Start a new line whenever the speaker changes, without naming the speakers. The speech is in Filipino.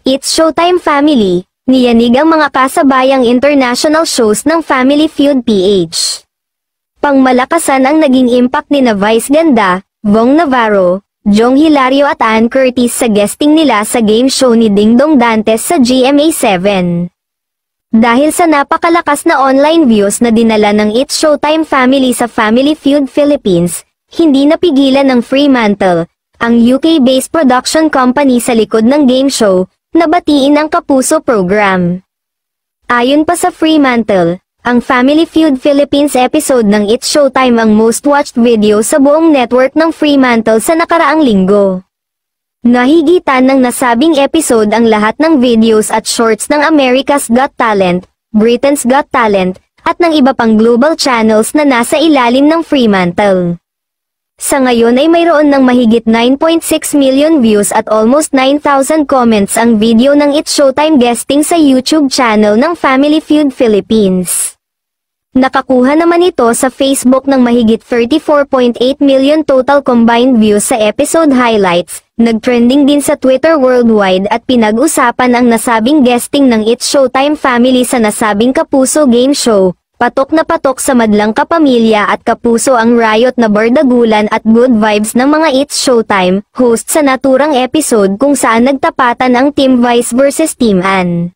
It's Showtime Family, niyanig ang mga kasabayang international shows ng Family Feud PH. Pangmalakasan ang naging impact ni na Vice Ganda, Vong Navarro, Jong Hilario at Ann Curtis sa guesting nila sa game show ni Dingdong Dantes sa GMA7. Dahil sa napakalakas na online views na dinala ng It's Showtime Family sa Family Feud Philippines, hindi napigilan ng Fremantle, ang UK-based production company sa likod ng game show, na batiin ang Kapuso program. Ayon pa sa Fremantle, ang Family Feud Philippines episode ng It's Showtime ang most watched video sa buong network ng Fremantle sa nakaraang linggo. Nahigitan ng nasabing episode ang lahat ng videos at shorts ng America's Got Talent, Britain's Got Talent, at ng iba pang global channels na nasa ilalim ng Fremantle. Sa ngayon ay mayroon ng mahigit 9.6 million views at almost 9,000 comments ang video ng It's Showtime guesting sa YouTube channel ng Family Feud Philippines. Nakakuha naman ito sa Facebook ng mahigit 34.8 million total combined views sa episode highlights, nagtrending din sa Twitter worldwide at pinag-usapan ang nasabing guesting ng It's Showtime Family sa nasabing Kapuso game show. Patok na patok sa madlang kapamilya at kapuso ang riot na bardagulan at good vibes ng mga It's Showtime host sa naturang episode kung saan nagtapatan ang Team Vice versus Team Ann.